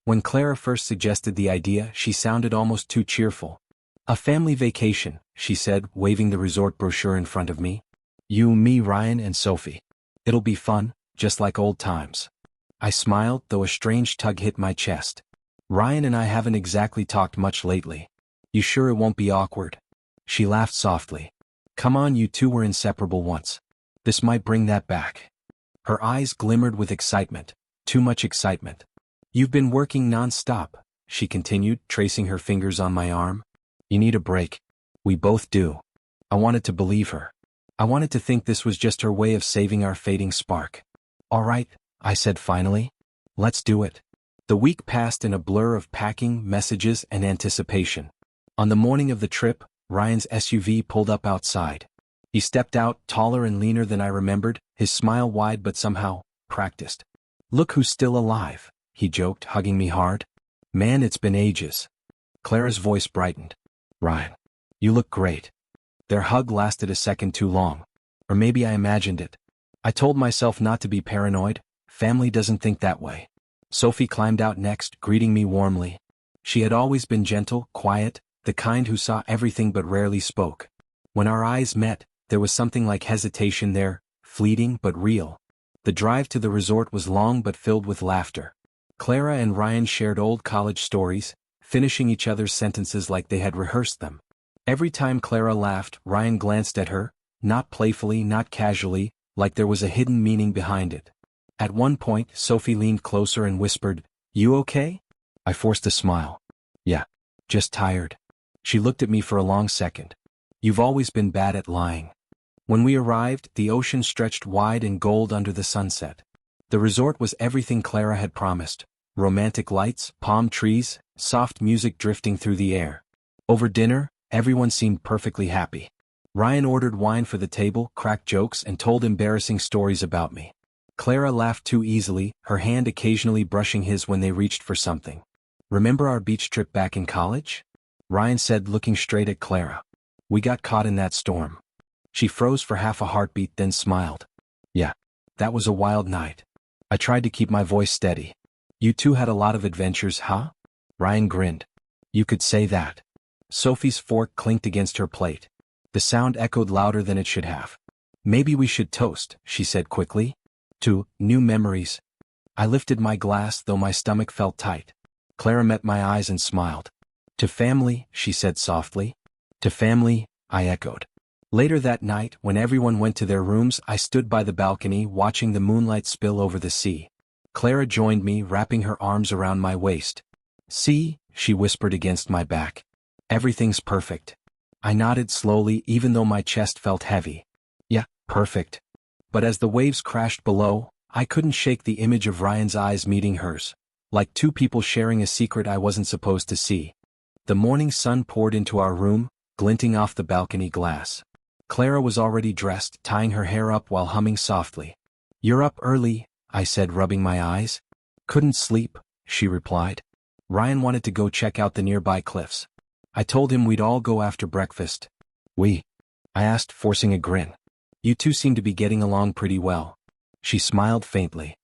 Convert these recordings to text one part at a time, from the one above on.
When Clara first suggested the idea, she sounded almost too cheerful. A family vacation, she said, waving the resort brochure in front of me. You, me, Ryan, and Sophie. It'll be fun, just like old times. I smiled, though a strange tug hit my chest. Ryan and I haven't exactly talked much lately. You sure it won't be awkward? She laughed softly. Come on, you two were inseparable once. This might bring that back. Her eyes glimmered with excitement. Too much excitement. You've been working non-stop, she continued, tracing her fingers on my arm. You need a break. We both do. I wanted to believe her. I wanted to think this was just her way of saving our fading spark. All right, I said finally. Let's do it. The week passed in a blur of packing, messages, and anticipation. On the morning of the trip, Ryan's SUV pulled up outside. He stepped out, taller and leaner than I remembered, his smile wide but somehow practiced. Look who's still alive, he joked, hugging me hard. Man, it's been ages. Clara's voice brightened. Ryan, you look great. Their hug lasted a second too long. Or maybe I imagined it. I told myself not to be paranoid. Family doesn't think that way. Sophie climbed out next, greeting me warmly. She had always been gentle, quiet, the kind who saw everything but rarely spoke. When our eyes met, there was something like hesitation there, fleeting but real. The drive to the resort was long but filled with laughter. Clara and Ryan shared old college stories, finishing each other's sentences like they had rehearsed them. Every time Clara laughed, Ryan glanced at her, not playfully, not casually, like there was a hidden meaning behind it. At one point, Sophie leaned closer and whispered, You okay? I forced a smile. Yeah. Just tired. She looked at me for a long second. You've always been bad at lying. When we arrived, the ocean stretched wide and gold under the sunset. The resort was everything Clara had promised. Romantic lights, palm trees, soft music drifting through the air. Over dinner, everyone seemed perfectly happy. Ryan ordered wine for the table, cracked jokes, and told embarrassing stories about me. Clara laughed too easily, her hand occasionally brushing his when they reached for something. Remember our beach trip back in college? Ryan said, looking straight at Clara. We got caught in that storm. She froze for half a heartbeat, then smiled. Yeah, that was a wild night. I tried to keep my voice steady. You two had a lot of adventures, huh? Ryan grinned. You could say that. Sophie's fork clinked against her plate. The sound echoed louder than it should have. Maybe we should toast, she said quickly. To new memories. I lifted my glass, though my stomach felt tight. Clara met my eyes and smiled. To family, she said softly. To family, I echoed. Later that night, when everyone went to their rooms, I stood by the balcony watching the moonlight spill over the sea. Clara joined me, wrapping her arms around my waist. See, she whispered against my back. Everything's perfect. I nodded slowly, even though my chest felt heavy. Yeah, perfect. But as the waves crashed below, I couldn't shake the image of Ryan's eyes meeting hers. Like two people sharing a secret I wasn't supposed to see. The morning sun poured into our room, glinting off the balcony glass. Clara was already dressed, tying her hair up while humming softly. You're up early, I said, rubbing my eyes. Couldn't sleep, she replied. Ryan wanted to go check out the nearby cliffs. I told him we'd all go after breakfast. We? I asked, forcing a grin. You two seem to be getting along pretty well. She smiled faintly.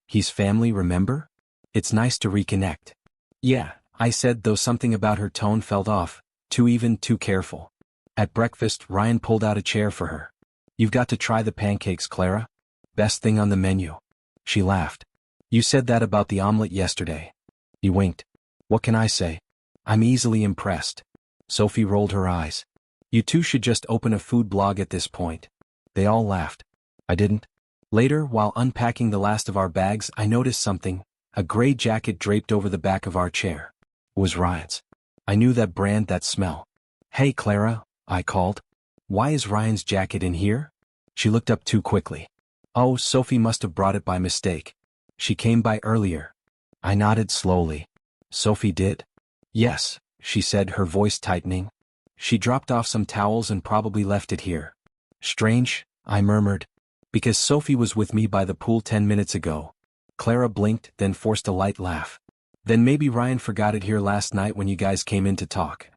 He's family, remember? It's nice to reconnect. Yeah, I said, though something about her tone felt off, too even, too careful. At breakfast, Ryan pulled out a chair for her. You've got to try the pancakes, Clara. Best thing on the menu. She laughed. You said that about the omelet yesterday. He winked. What can I say? I'm easily impressed. Sophie rolled her eyes. You two should just open a food blog at this point. They all laughed. I didn't. Later, while unpacking the last of our bags, I noticed something, a gray jacket draped over the back of our chair. It was Ryan's. I knew that brand, that smell. Hey, Clara, I called. Why is Ryan's jacket in here? She looked up too quickly. Oh, Sophie must have brought it by mistake. She came by earlier. I nodded slowly. Sophie did? Yes, she said, her voice tightening. She dropped off some towels and probably left it here. Strange, I murmured. Because Sophie was with me by the pool 10 minutes ago. Clara blinked, then forced a light laugh. Then maybe Ryan forgot it here last night when you guys came in to talk.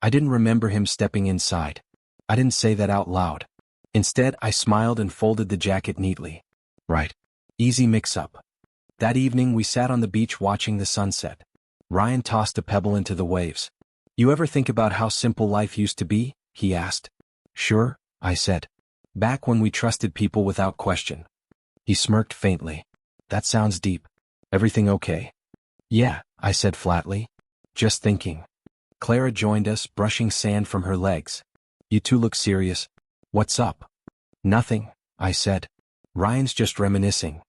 I didn't remember him stepping inside. I didn't say that out loud. Instead, I smiled and folded the jacket neatly. Right. Easy mix-up. That evening we sat on the beach watching the sunset. Ryan tossed a pebble into the waves. You ever think about how simple life used to be? He asked. Sure, I said. Back when we trusted people without question. He smirked faintly. That sounds deep. Everything okay? Yeah, I said flatly. Just thinking. Clara joined us, brushing sand from her legs. You two look serious. What's up? Nothing, I said. Ryan's just reminiscing.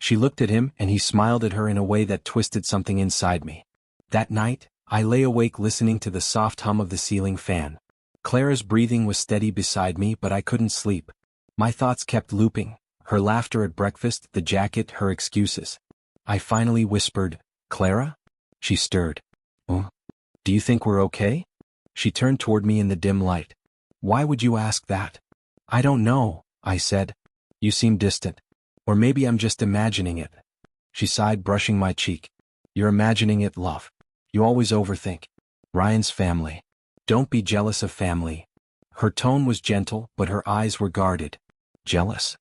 She looked at him and he smiled at her in a way that twisted something inside me. That night, I lay awake listening to the soft hum of the ceiling fan. Clara's breathing was steady beside me, but I couldn't sleep. My thoughts kept looping, her laughter at breakfast, the jacket, her excuses. I finally whispered, Clara? She stirred. Oh, do you think we're okay? She turned toward me in the dim light. Why would you ask that? I don't know, I said. You seem distant. Or maybe I'm just imagining it. She sighed, brushing my cheek. You're imagining it, love. You always overthink. Ryan's family. Don't be jealous of family. Her tone was gentle, but her eyes were guarded. Jealous?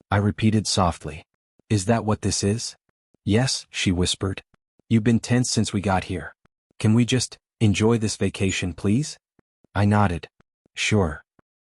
I repeated softly. Is that what this is? Yes, she whispered. You've been tense since we got here. Can we just enjoy this vacation, please? I nodded. Sure.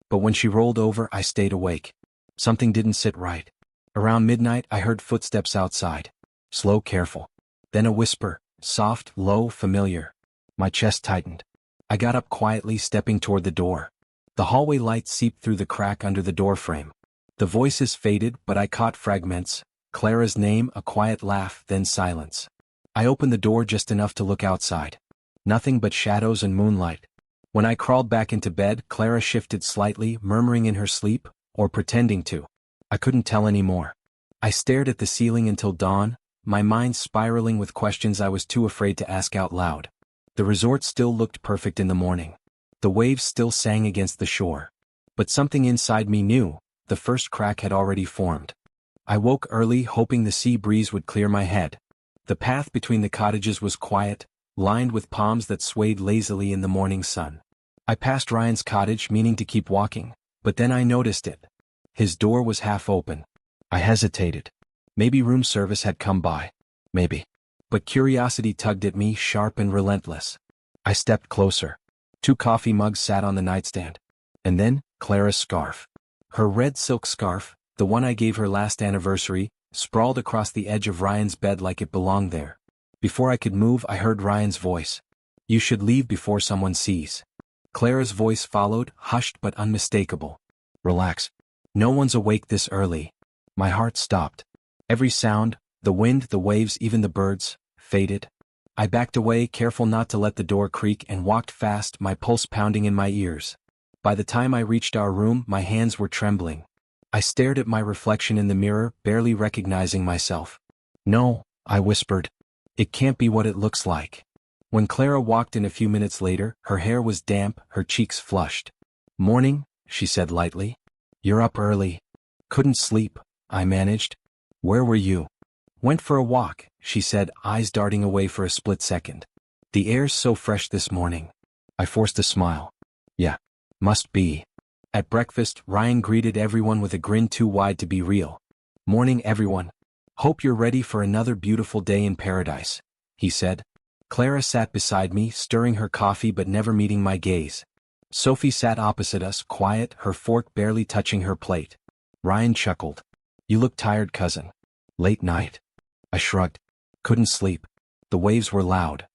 But when she rolled over, I stayed awake. Something didn't sit right. Around midnight, I heard footsteps outside. Slow, careful. Then a whisper, soft, low, familiar. My chest tightened. I got up quietly, stepping toward the door. The hallway light seeped through the crack under the doorframe. The voices faded, but I caught fragments. Clara's name, a quiet laugh, then silence. I opened the door just enough to look outside. Nothing but shadows and moonlight. When I crawled back into bed, Clara shifted slightly, murmuring in her sleep, or pretending to. I couldn't tell anymore. I stared at the ceiling until dawn, my mind spiraling with questions I was too afraid to ask out loud. The resort still looked perfect in the morning. The waves still sang against the shore. But something inside me knew, the first crack had already formed. I woke early, hoping the sea breeze would clear my head. The path between the cottages was quiet, lined with palms that swayed lazily in the morning sun. I passed Ryan's cottage, meaning to keep walking, but then I noticed it. His door was half open. I hesitated. Maybe room service had come by. Maybe. But curiosity tugged at me, sharp and relentless. I stepped closer. 2 coffee mugs sat on the nightstand. And then, Clara's scarf. Her red silk scarf, the one I gave her last anniversary, sprawled across the edge of Ryan's bed like it belonged there. Before I could move, I heard Ryan's voice. You should leave before someone sees. Clara's voice followed, hushed but unmistakable. Relax. No one's awake this early. My heart stopped. Every sound, the wind, the waves, even the birds, faded. I backed away, careful not to let the door creak, and walked fast, my pulse pounding in my ears. By the time I reached our room, my hands were trembling. I stared at my reflection in the mirror, barely recognizing myself. No, I whispered. It can't be what it looks like. When Clara walked in a few minutes later, her hair was damp, her cheeks flushed. Morning, she said lightly. You're up early. Couldn't sleep, I managed. Where were you? Went for a walk, she said, eyes darting away for a split second. The air's so fresh this morning. I forced a smile. Yeah, must be. At breakfast, Ryan greeted everyone with a grin too wide to be real. Morning, everyone. Hope you're ready for another beautiful day in paradise, he said. Clara sat beside me, stirring her coffee but never meeting my gaze. Sophie sat opposite us, quiet, her fork barely touching her plate. Ryan chuckled. You look tired, cousin. Late night? I shrugged. Couldn't sleep. The waves were loud.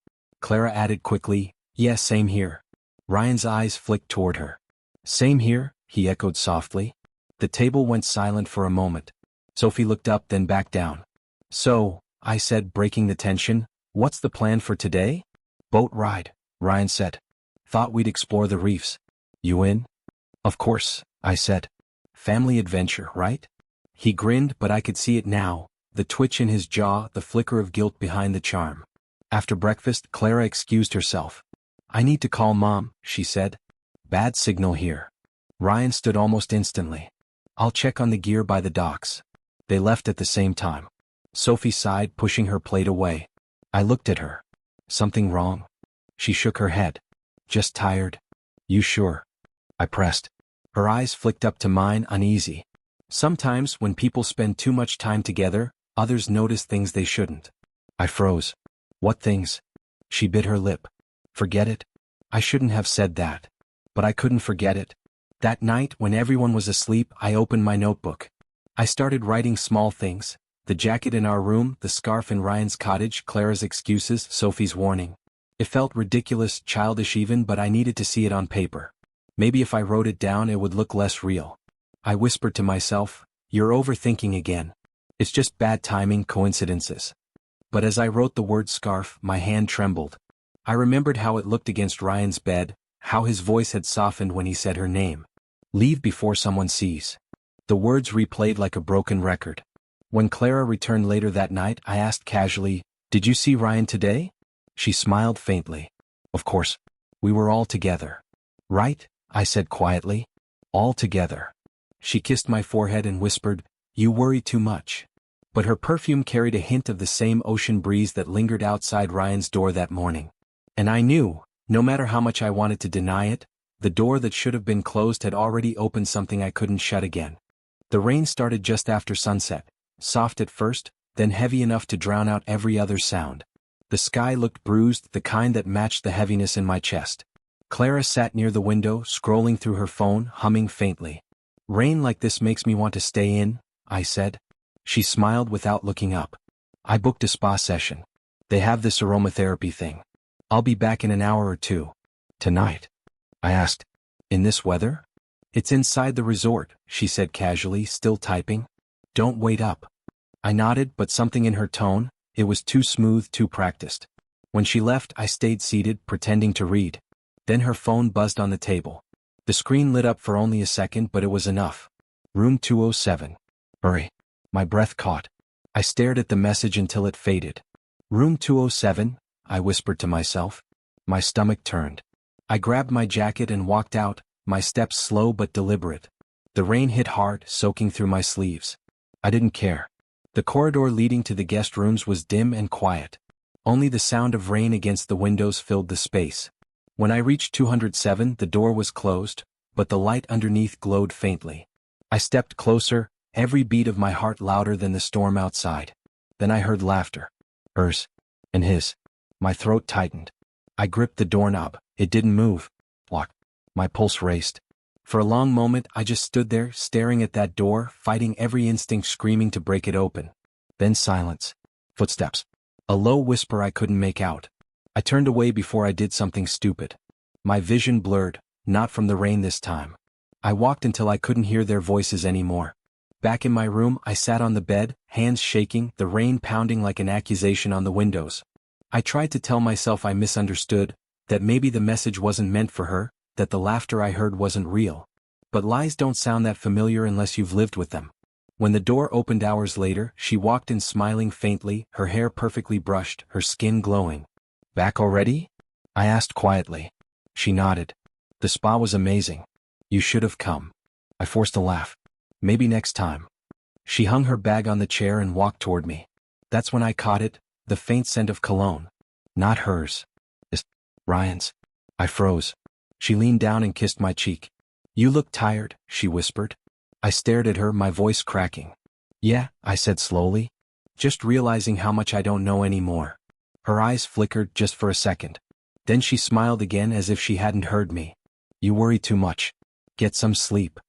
Clara added quickly, yes, same here. Ryan's eyes flicked toward her. Same here, he echoed softly. The table went silent for a moment. Sophie looked up, then back down. So, I said, breaking the tension, what's the plan for today? Boat ride, Ryan said. Thought we'd explore the reefs. You in? Of course, I said. Family adventure, right? He grinned, but I could see it now, the twitch in his jaw, the flicker of guilt behind the charm. After breakfast, Clara excused herself. I need to call Mom, she said. Bad signal here. Ryan stood almost instantly. I'll check on the gear by the docks. They left at the same time. Sophie sighed, pushing her plate away. I looked at her. Something wrong? She shook her head. Just tired. You sure? I pressed. Her eyes flicked up to mine, uneasy. Sometimes, when people spend too much time together, Others notice things they shouldn't. I froze. What things? She bit her lip. Forget it? I shouldn't have said that. But I couldn't forget it. That night, when everyone was asleep, I opened my notebook. I started writing small things. The jacket in our room, the scarf in Ryan's cottage, Clara's excuses, Sophie's warning. It felt ridiculous, childish even, but I needed to see it on paper. Maybe if I wrote it down it would look less real. I whispered to myself, "You're overthinking again. It's just bad timing, coincidences." But as I wrote the word scarf, my hand trembled. I remembered how it looked against Ryan's bed, how his voice had softened when he said her name. Leave before someone sees. The words replayed like a broken record. When Clara returned later that night, I asked casually, "Did you see Ryan today?" She smiled faintly. "Of course. We were all together." "Right," I said quietly. "All together." She kissed my forehead and whispered, "You worry too much." But her perfume carried a hint of the same ocean breeze that lingered outside Ryan's door that morning. And I knew, no matter how much I wanted to deny it, the door that should have been closed had already opened something I couldn't shut again. The rain started just after sunset, soft at first, then heavy enough to drown out every other sound. The sky looked bruised, the kind that matched the heaviness in my chest. Clara sat near the window, scrolling through her phone, humming faintly. "Rain like this makes me want to stay in," I said. She smiled without looking up. "I booked a spa session. They have this aromatherapy thing. I'll be back in an hour or two." "Tonight?" I asked. "In this weather?" "It's inside the resort," she said casually, still typing. "Don't wait up." I nodded, but something in her tone, it was too smooth, too practiced. When she left, I stayed seated, pretending to read. Then her phone buzzed on the table. The screen lit up for only a second, but it was enough. "Room 207. Hurry." My breath caught. I stared at the message until it faded. "Room 207, I whispered to myself. My stomach turned. I grabbed my jacket and walked out, my steps slow but deliberate. The rain hit hard, soaking through my sleeves. I didn't care. The corridor leading to the guest rooms was dim and quiet. Only the sound of rain against the windows filled the space. When I reached 207, the door was closed, but the light underneath glowed faintly. I stepped closer, every beat of my heart louder than the storm outside. Then I heard laughter. Hers. And his. My throat tightened. I gripped the doorknob. It didn't move. Lock. My pulse raced. For a long moment I just stood there, staring at that door, fighting every instinct screaming to break it open. Then silence. Footsteps. A low whisper I couldn't make out. I turned away before I did something stupid. My vision blurred, not from the rain this time. I walked until I couldn't hear their voices anymore. Back in my room, I sat on the bed, hands shaking, the rain pounding like an accusation on the windows. I tried to tell myself I misunderstood, that maybe the message wasn't meant for her, that the laughter I heard wasn't real. But lies don't sound that familiar unless you've lived with them. When the door opened hours later, she walked in smiling faintly, her hair perfectly brushed, her skin glowing. "Back already?" I asked quietly. She nodded. "The spa was amazing. You should have come." I forced a laugh. "Maybe next time." She hung her bag on the chair and walked toward me. That's when I caught it, the faint scent of cologne. Not hers. It's Ryan's. I froze. She leaned down and kissed my cheek. "You look tired," she whispered. I stared at her, my voice cracking. "Yeah," I said slowly. "Just realizing how much I don't know anymore." Her eyes flickered just for a second. Then she smiled again as if she hadn't heard me. "You worry too much. Get some sleep."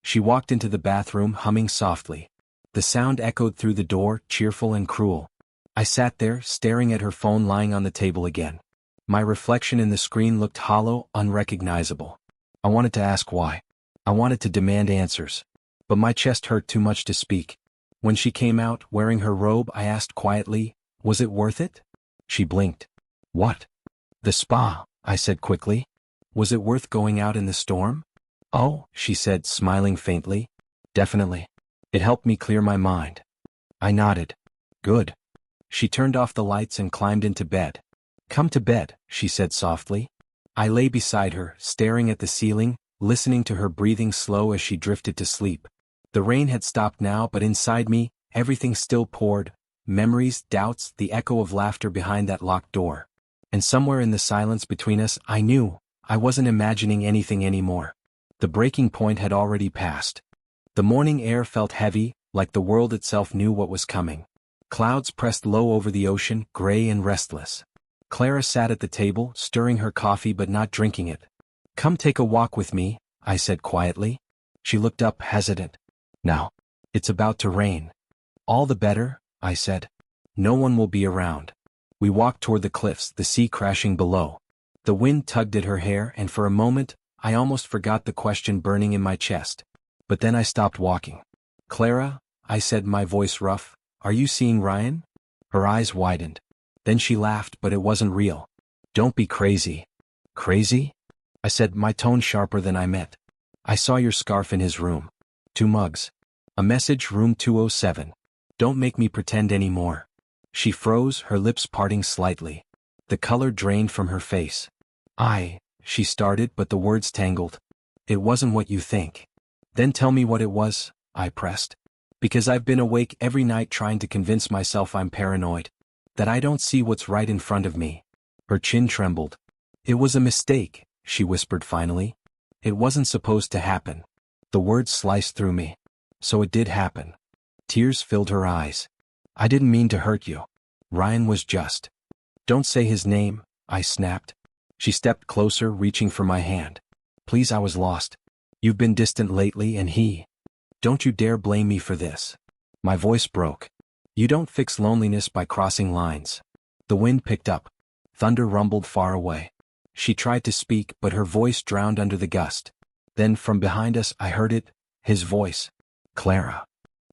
She walked into the bathroom, humming softly. The sound echoed through the door, cheerful and cruel. I sat there, staring at her phone lying on the table again. My reflection in the screen looked hollow, unrecognizable. I wanted to ask why. I wanted to demand answers. But my chest hurt too much to speak. When she came out, wearing her robe, I asked quietly, "Was it worth it?" She blinked. "What?" "The spa," I said quickly. "Was it worth going out in the storm?" "Oh," she said, smiling faintly. "Definitely. It helped me clear my mind." I nodded. "Good." She turned off the lights and climbed into bed. "Come to bed," she said softly. I lay beside her, staring at the ceiling, listening to her breathing slow as she drifted to sleep. The rain had stopped now, but inside me, everything still poured. Memories, doubts, the echo of laughter behind that locked door. And somewhere in the silence between us, I knew, I wasn't imagining anything anymore. The breaking point had already passed. The morning air felt heavy, like the world itself knew what was coming. Clouds pressed low over the ocean, gray and restless. Clara sat at the table, stirring her coffee but not drinking it. "Come take a walk with me," I said quietly. She looked up, hesitant. "Now. It's about to rain." "All the better," I said. "No one will be around." We walked toward the cliffs, the sea crashing below. The wind tugged at her hair, and for a moment, I almost forgot the question burning in my chest. But then I stopped walking. "Clara," I said, my voice rough, "are you seeing Ryan?" Her eyes widened. Then she laughed, but it wasn't real. "Don't be crazy." "Crazy?" I said, my tone sharper than I meant. "I saw your scarf in his room. 2 mugs. A message, room 207. Don't make me pretend anymore." She froze, her lips parting slightly. The color drained from her face. She started, but the words tangled. "It wasn't what you think." "Then tell me what it was," I pressed. "Because I've been awake every night trying to convince myself I'm paranoid. That I don't see what's right in front of me." Her chin trembled. "It was a mistake," she whispered finally. "It wasn't supposed to happen." The words sliced through me. So it did happen. Tears filled her eyes. "I didn't mean to hurt you. Ryan was just—" "Don't say his name," I snapped. She stepped closer, reaching for my hand. "Please, I was lost. You've been distant lately, and he— Don't you dare blame me for this." My voice broke. "You don't fix loneliness by crossing lines." The wind picked up. Thunder rumbled far away. She tried to speak, but her voice drowned under the gust. Then from behind us I heard it, his voice. "Clara."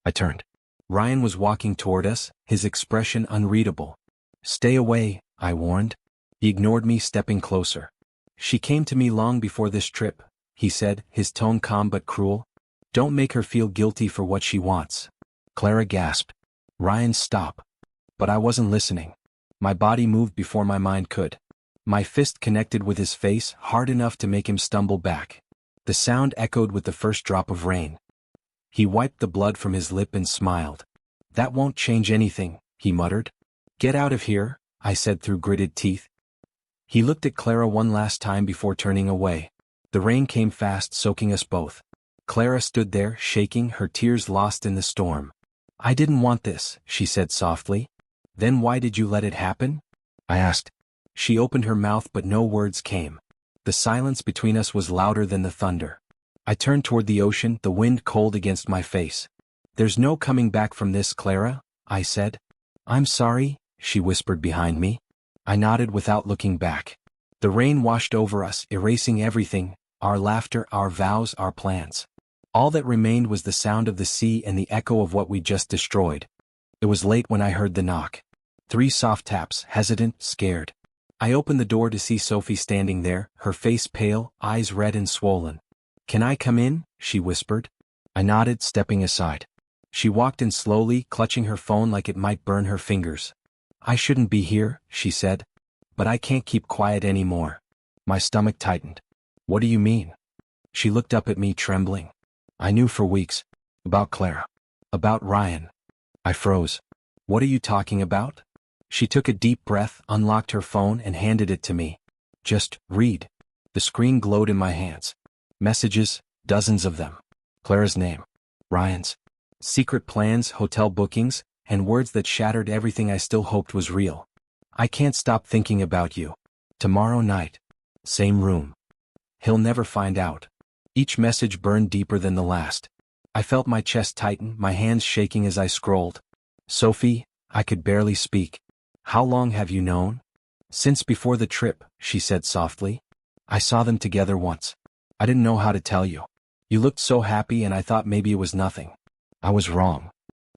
I turned. Ryan was walking toward us, his expression unreadable. "Stay away," I warned. He ignored me, stepping closer. "She came to me long before this trip," he said, his tone calm but cruel. "Don't make her feel guilty for what she wants." Clara gasped. "Ryan, stop." But I wasn't listening. My body moved before my mind could. My fist connected with his face, hard enough to make him stumble back. The sound echoed with the first drop of rain. He wiped the blood from his lip and smiled. "That won't change anything," he muttered. "Get out of here," I said through gritted teeth. He looked at Clara one last time before turning away. The rain came fast, soaking us both. Clara stood there, shaking, her tears lost in the storm. "I didn't want this," she said softly. "Then why did you let it happen?" I asked. She opened her mouth, but no words came. The silence between us was louder than the thunder. I turned toward the ocean, the wind cold against my face. "There's no coming back from this, Clara," I said. "I'm sorry," she whispered behind me. I nodded without looking back. The rain washed over us, erasing everything, our laughter, our vows, our plans. All that remained was the sound of the sea and the echo of what we'd just destroyed. It was late when I heard the knock. 3 soft taps, hesitant, scared. I opened the door to see Sophie standing there, her face pale, eyes red and swollen. "Can I come in?" she whispered. I nodded, stepping aside. She walked in slowly, clutching her phone like it might burn her fingers. "I shouldn't be here," she said. "But I can't keep quiet anymore." My stomach tightened. "What do you mean?" She looked up at me, trembling. "I knew for weeks. About Clara. About Ryan." I froze. "What are you talking about?" She took a deep breath, unlocked her phone, and handed it to me. "Just read." The screen glowed in my hands. Messages, dozens of them. Clara's name. Ryan's. Secret plans, hotel bookings, and words that shattered everything I still hoped was real. "I can't stop thinking about you. Tomorrow night. Same room. He'll never find out." Each message burned deeper than the last. I felt my chest tighten, my hands shaking as I scrolled. "Sophie," I could barely speak. "How long have you known?" "Since before the trip," she said softly. "I saw them together once. I didn't know how to tell you. You looked so happy and I thought maybe it was nothing. I was wrong."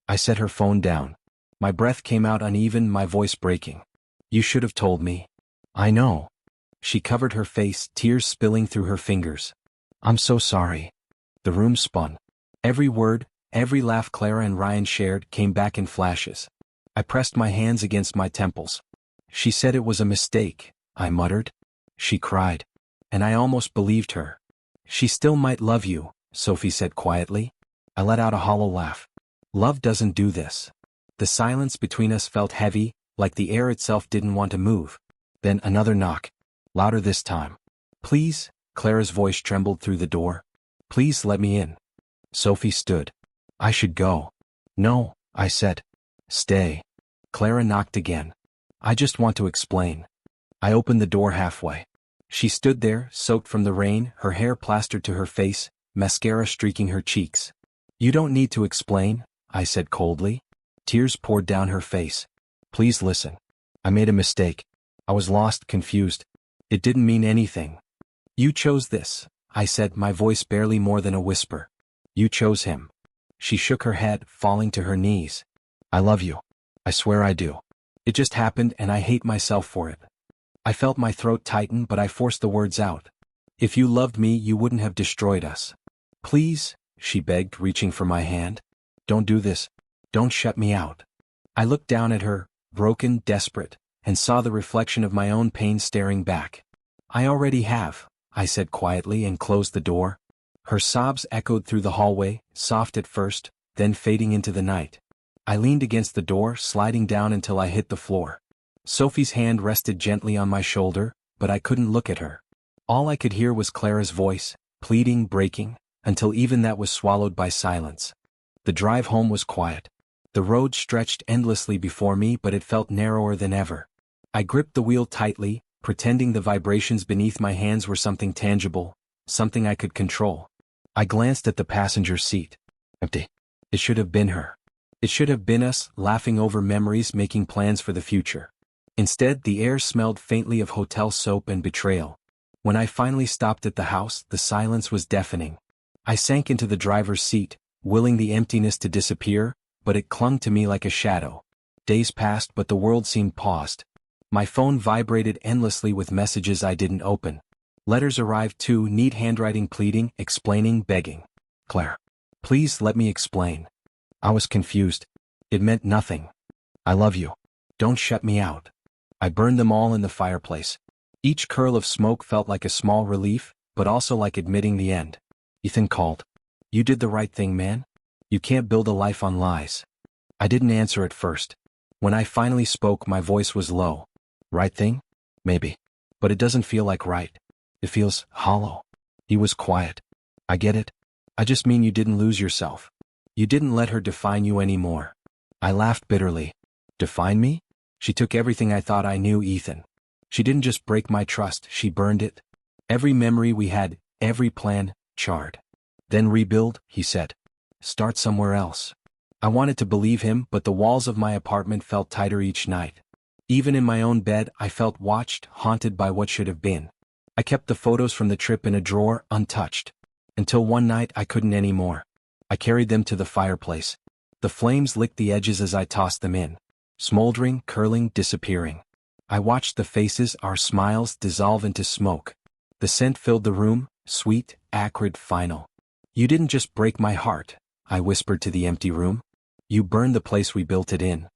I set her phone down. My breath came out uneven, my voice breaking. "You should have told me." "I know." She covered her face, tears spilling through her fingers. "I'm so sorry." The room spun. Every word, every laugh Clara and Ryan shared came back in flashes. I pressed my hands against my temples. "She said it was a mistake," I muttered. She cried. And I almost believed her. "She still might love you," Sophie said quietly. I let out a hollow laugh. "Love doesn't do this." The silence between us felt heavy, like the air itself didn't want to move. Then another knock. Louder this time. "Please," Clara's voice trembled through the door. "Please let me in." Sophie stood. "I should go." "No," I said. "Stay." Clara knocked again. I just want to explain. I opened the door halfway. She stood there, soaked from the rain, her hair plastered to her face, mascara streaking her cheeks. You don't need to explain, I said coldly. Tears poured down her face. Please listen. I made a mistake. I was lost, confused. It didn't mean anything. You chose this, I said, my voice barely more than a whisper. You chose him. She shook her head, falling to her knees. I love you. I swear I do. It just happened and I hate myself for it. I felt my throat tighten, but I forced the words out. If you loved me, you wouldn't have destroyed us. Please, she begged, reaching for my hand. Don't do this. Don't shut me out. I looked down at her, broken, desperate, and saw the reflection of my own pain staring back. I already have, I said quietly and closed the door. Her sobs echoed through the hallway, soft at first, then fading into the night. I leaned against the door, sliding down until I hit the floor. Sophie's hand rested gently on my shoulder, but I couldn't look at her. All I could hear was Clara's voice, pleading, breaking, until even that was swallowed by silence. The drive home was quiet. The road stretched endlessly before me, but it felt narrower than ever. I gripped the wheel tightly, pretending the vibrations beneath my hands were something tangible, something I could control. I glanced at the passenger seat. Empty. It should have been her. It should have been us, laughing over memories, making plans for the future. Instead, the air smelled faintly of hotel soap and betrayal. When I finally stopped at the house, the silence was deafening. I sank into the driver's seat, willing the emptiness to disappear, but it clung to me like a shadow. Days passed, but the world seemed paused. My phone vibrated endlessly with messages I didn't open. Letters arrived too, neat handwriting, pleading, explaining, begging. Claire, please let me explain. I was confused. It meant nothing. I love you. Don't shut me out. I burned them all in the fireplace. Each curl of smoke felt like a small relief, but also like admitting the end. Ethan called. You did the right thing, man. You can't build a life on lies. I didn't answer at first. When I finally spoke, my voice was low. Right thing? Maybe. But it doesn't feel like right. It feels hollow. He was quiet. I get it. I just mean you didn't lose yourself. You didn't let her define you anymore. I laughed bitterly. Define me? She took everything I thought I knew, Ethan. She didn't just break my trust, she burned it. Every memory we had, every plan, charred. Then rebuild, he said. Start somewhere else. I wanted to believe him, but the walls of my apartment felt tighter each night. Even in my own bed, I felt watched, haunted by what should have been. I kept the photos from the trip in a drawer, untouched. Until one night I couldn't anymore. I carried them to the fireplace. The flames licked the edges as I tossed them in. Smoldering, curling, disappearing. I watched the faces, our smiles, dissolve into smoke. The scent filled the room, sweet, acrid, final. You didn't just break my heart, I whispered to the empty room. You burned the place we built it in.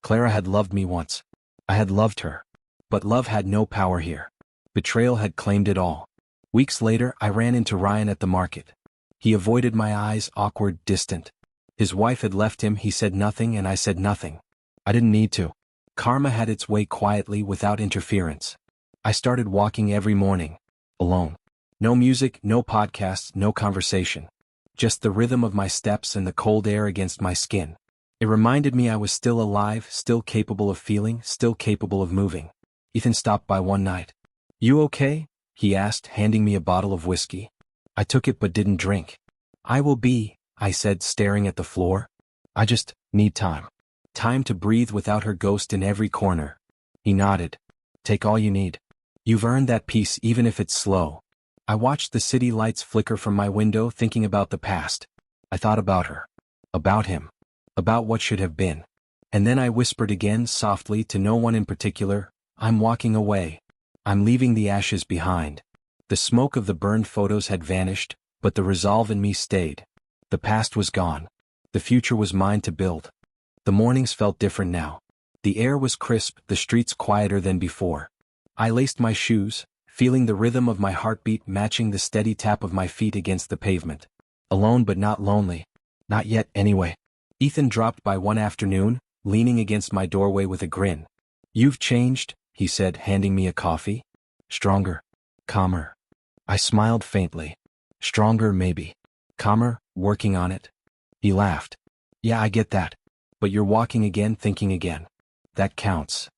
Clara had loved me once. I had loved her. But love had no power here. Betrayal had claimed it all. Weeks later, I ran into Ryan at the market. He avoided my eyes, awkward, distant. His wife had left him, he said nothing, and I said nothing. I didn't need to. Karma had its way quietly, without interference. I started walking every morning. Alone. No music, no podcasts, no conversation. Just the rhythm of my steps and the cold air against my skin. It reminded me I was still alive, still capable of feeling, still capable of moving. Ethan stopped by one night. You okay? He asked, handing me a bottle of whiskey. I took it but didn't drink. I will be, I said, staring at the floor. I just need time. Time to breathe without her ghost in every corner. He nodded. Take all you need. You've earned that peace even if it's slow. I watched the city lights flicker from my window, thinking about the past. I thought about her. About him. About what should have been. And then I whispered again, softly, to no one in particular, I'm walking away. I'm leaving the ashes behind. The smoke of the burned photos had vanished, but the resolve in me stayed. The past was gone. The future was mine to build. The mornings felt different now. The air was crisp, the streets quieter than before. I laced my shoes, feeling the rhythm of my heartbeat matching the steady tap of my feet against the pavement. Alone but not lonely. Not yet, anyway. Ethan dropped by one afternoon, leaning against my doorway with a grin. You've changed, he said, handing me a coffee. Stronger. Calmer. I smiled faintly. Stronger, maybe. Calmer, working on it. He laughed. Yeah, I get that. But you're walking again, thinking again. that counts.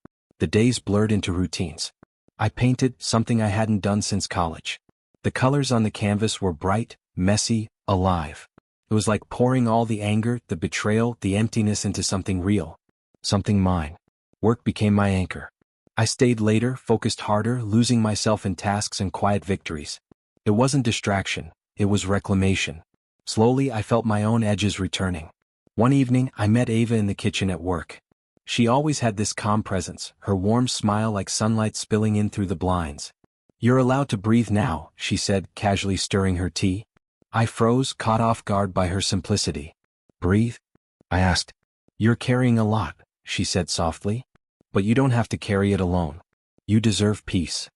The days blurred into routines. I painted, something I hadn't done since college. The colors on the canvas were bright, messy, alive. It was like pouring all the anger, the betrayal, the emptiness into something real. Something mine. Work became my anchor. I stayed later, focused harder, losing myself in tasks and quiet victories. It wasn't distraction, it was reclamation. Slowly I felt my own edges returning. One evening I met Ava in the kitchen at work. She always had this calm presence, her warm smile like sunlight spilling in through the blinds. "You're allowed to breathe now," she said, casually stirring her tea. I froze, caught off guard by her simplicity. "Breathe?" I asked. "You're carrying a lot," she said softly. "But you don't have to carry it alone. You deserve peace."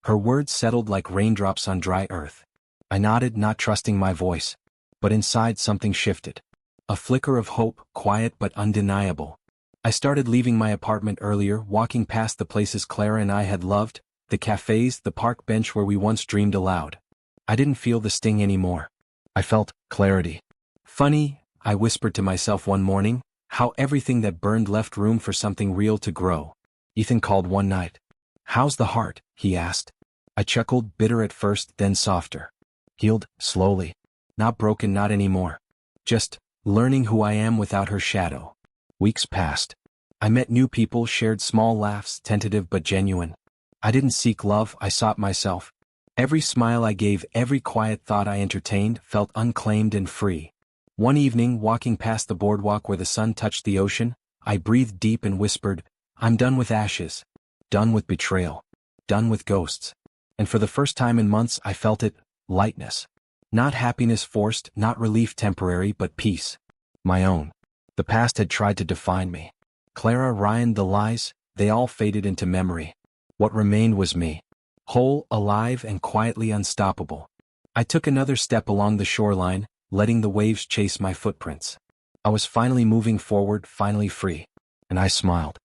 Her words settled like raindrops on dry earth. I nodded, not trusting my voice. But inside something shifted. A flicker of hope, quiet but undeniable. I started leaving my apartment earlier, walking past the places Clara and I had loved, the cafes, the park bench where we once dreamed aloud. I didn't feel the sting anymore. I felt clarity. Funny, I whispered to myself one morning, how everything that burned left room for something real to grow. Ethan called one night. "How's the heart?" he asked. I chuckled, bitter at first, then softer. "Healed, slowly. Not broken, not anymore. Just learning who I am without her shadow." Weeks passed. I met new people, shared small laughs, tentative but genuine. I didn't seek love, I sought myself. Every smile I gave, every quiet thought I entertained, felt unclaimed and free. One evening, walking past the boardwalk where the sun touched the ocean, I breathed deep and whispered, "I'm done with ashes. Done with betrayal. Done with ghosts." And for the first time in months I felt it, lightness. Not happiness forced, not relief temporary, but peace. My own. The past had tried to define me. Clara, Ryan, the lies, they all faded into memory. What remained was me. Whole, alive, and quietly unstoppable. I took another step along the shoreline, letting the waves chase my footprints. I was finally moving forward, finally free. And I smiled.